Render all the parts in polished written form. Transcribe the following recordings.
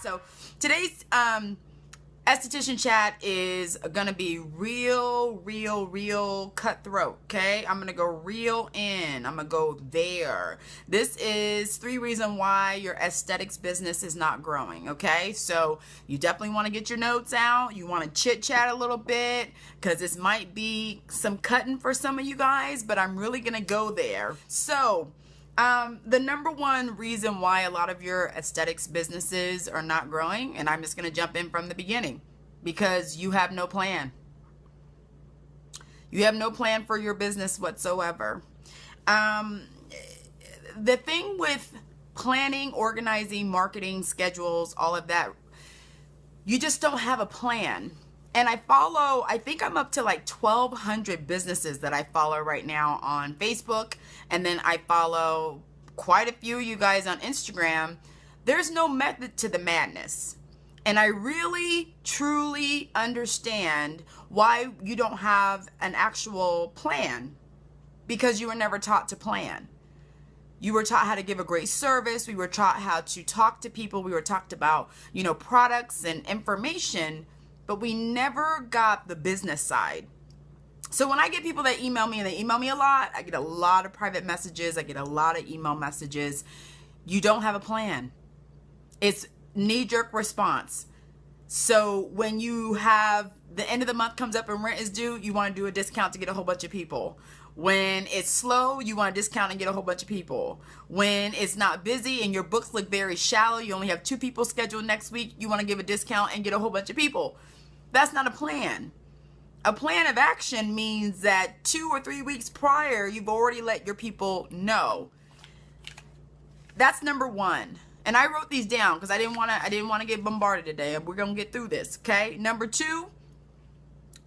So today's esthetician chat is gonna be real cutthroat. Okay, I'm gonna go real in. I'm gonna go there. This is 3 reasons why your aesthetics business is not growing. Okay, so you definitely want to get your notes out. You want to chit chat a little bit because this might be some cutting for some of you guys, but I'm really gonna go there. So the number 1 reason why a lot of your aesthetics businesses are not growing, and I'm just going to jump in from the beginning, because you have no plan. You have no plan for your business whatsoever. The thing with planning, organizing, marketing, schedules, all of that, you just don't have a plan. And I think I'm up to like 1,200 businesses that I follow right now on Facebook. And then I follow quite a few of you guys on Instagram. There's no method to the madness. And I really, truly understand why you don't have an actual plan, because you were never taught to plan. You were taught how to give a great service. We were taught how to talk to people. We were talked about, products and information, but we never got the business side. So when I get people that email me, and they email me a lot, I get a lot of private messages, I get a lot of email messages. You don't have a plan. It's knee-jerk response. So when you have the end of the month comes up and rent is due, you want to do a discount to get a whole bunch of people. When it's slow, you want to discount and get a whole bunch of people. When it's not busy and your books look very shallow, you only have 2 people scheduled next week, you want to give a discount and get a whole bunch of people. That's not a plan. A plan of action means that 2 or 3 weeks prior, you've already let your people know. That's number 1. And I wrote these down because I didn't want to get bombarded today. We're going to get through this, okay? Number 2,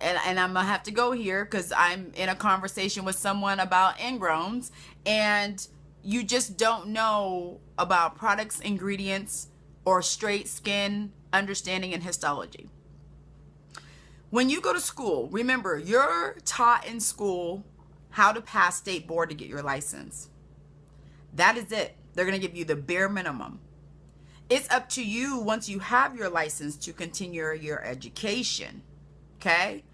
and I'm going to have to go here because I'm in a conversation with someone about ingrowns, and you just don't know about products, ingredients, or straight skin understanding and histology. When you go to school, remember, you're taught in school how to pass state board to get your license. That is it. They're going to give you the bare minimum. It's up to you, once you have your license, to continue your education. Okay?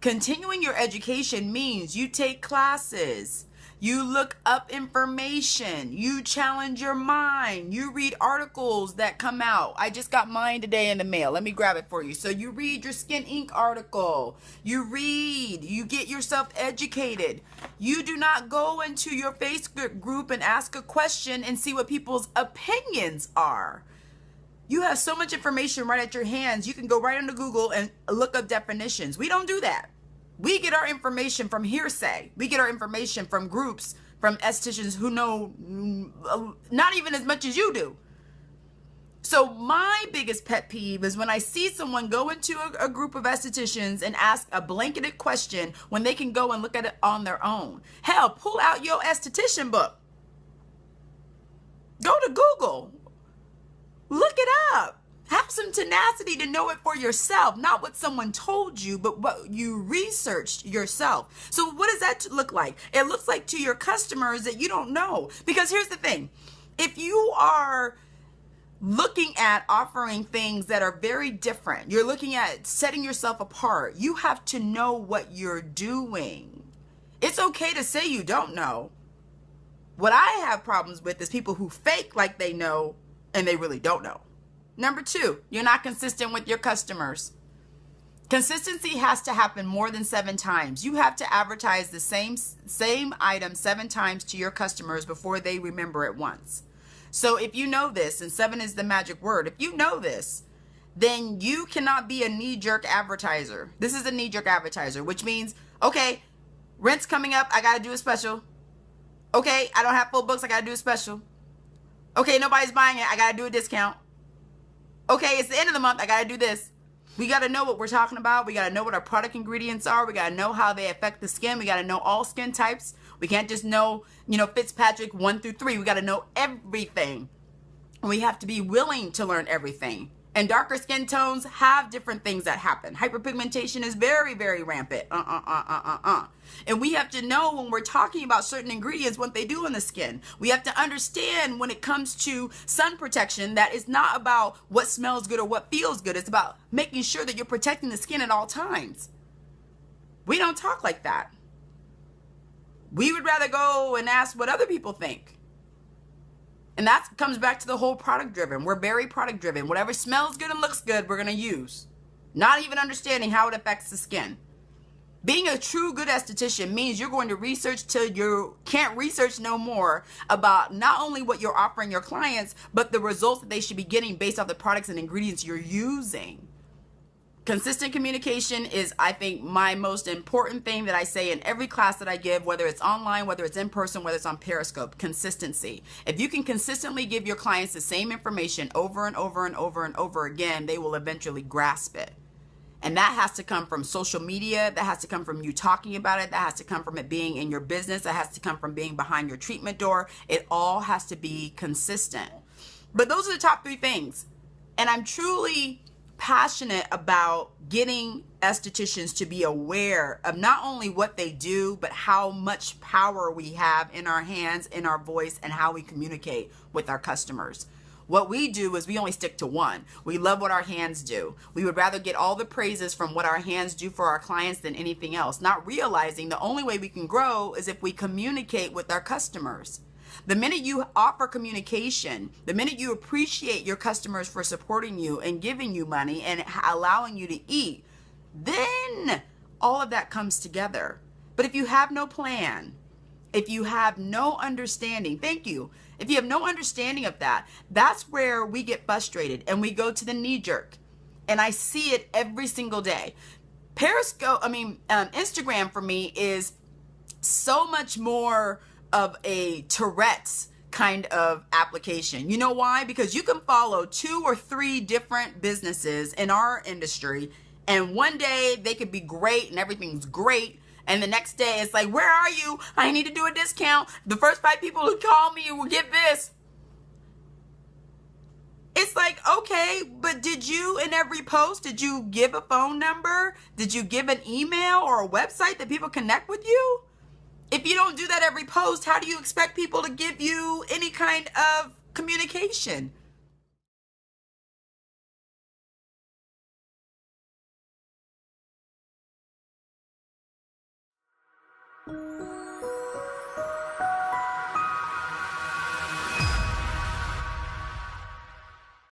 Continuing your education means you take classes, you look up information, you challenge your mind, you read articles that come out. I just got mine today in the mail. Let me grab it for you. So you read your Skin Inc. article, you read, you get yourself educated. You do not go into your Facebook group and ask a question and see what people's opinions are. You have so much information right at your hands. You can go right into Google and look up definitions. We don't do that. We get our information from hearsay. We get our information from groups, from estheticians who know not even as much as you do. So my biggest pet peeve is when I see someone go into a group of estheticians and ask a blanketed question when they can go and look at it on their own. Hell, pull out your esthetician book. Go to Google. Look it up. Have some tenacity to know it for yourself, not what someone told you, but what you researched yourself. So what does that look like? It looks like to your customers that you don't know. Because here's the thing. If you are looking at offering things that are very different, you're looking at setting yourself apart, you have to know what you're doing. It's okay to say you don't know. What I have problems with is people who fake like they know and they really don't know. Number 2, you're not consistent with your customers. Consistency has to happen more than 7 times. You have to advertise the same item 7 times to your customers before they remember it once. So if you know this, and 7 is the magic word, if you know this, then you cannot be a knee-jerk advertiser. This is a knee-jerk advertiser, which means, okay, rent's coming up, I gotta do a special. Okay, I don't have full books, I gotta do a special. Okay, nobody's buying it, I gotta do a discount. Okay, it's the end of the month, I gotta do this. We gotta know what we're talking about. We gotta know what our product ingredients are. We gotta know how they affect the skin. We gotta know all skin types. We can't just know, Fitzpatrick 1 through 3. We gotta know everything. And we have to be willing to learn everything. And darker skin tones have different things that happen. Hyperpigmentation is very, very rampant. And we have to know when we're talking about certain ingredients what they do in the skin. We have to understand when it comes to sun protection that it's not about what smells good or what feels good. It's about making sure that you're protecting the skin at all times. We don't talk like that. We would rather go and ask what other people think. And that comes back to the whole product driven. We're very product driven. Whatever smells good and looks good, we're going to use. Not even understanding how it affects the skin. Being a true good esthetician means you're going to research till you can't research no more about not only what you're offering your clients, but the results that they should be getting based off the products and ingredients you're using. Consistent communication is, I think, my most important thing that I say in every class that I give, whether it's online, whether it's in person, whether it's on Periscope. Consistency. If you can consistently give your clients the same information over and over and over and over again, they will eventually grasp it. And that has to come from social media. That has to come from you talking about it. That has to come from it being in your business. That has to come from being behind your treatment door. It all has to be consistent. But those are the top 3 things. And I'm truly passionate about getting estheticians to be aware of not only what they do, but how much power we have in our hands, in our voice, and how we communicate with our customers. What we do is we only stick to one. We love what our hands do. We would rather get all the praises from what our hands do for our clients than anything else, not realizing the only way we can grow is if we communicate with our customers. The minute you offer communication, the minute you appreciate your customers for supporting you and giving you money and allowing you to eat, then all of that comes together. But if you have no plan, if you have no understanding, thank you. If you have no understanding of that, that's where we get frustrated and we go to the knee jerk. And I see it every single day. Instagram for me is so much more of a Tourette's kind of application. You know why? Because you can follow 2 or 3 different businesses in our industry, and one day they could be great and everything's great, and the next day it's like, where are you? I need to do a discount. The first 5 people who call me will get this. It's like, okay, but did you, in every post, did you give a phone number? Did you give an email or a website that people connect with you? If you don't do that every post, how do you expect people to give you any kind of communication?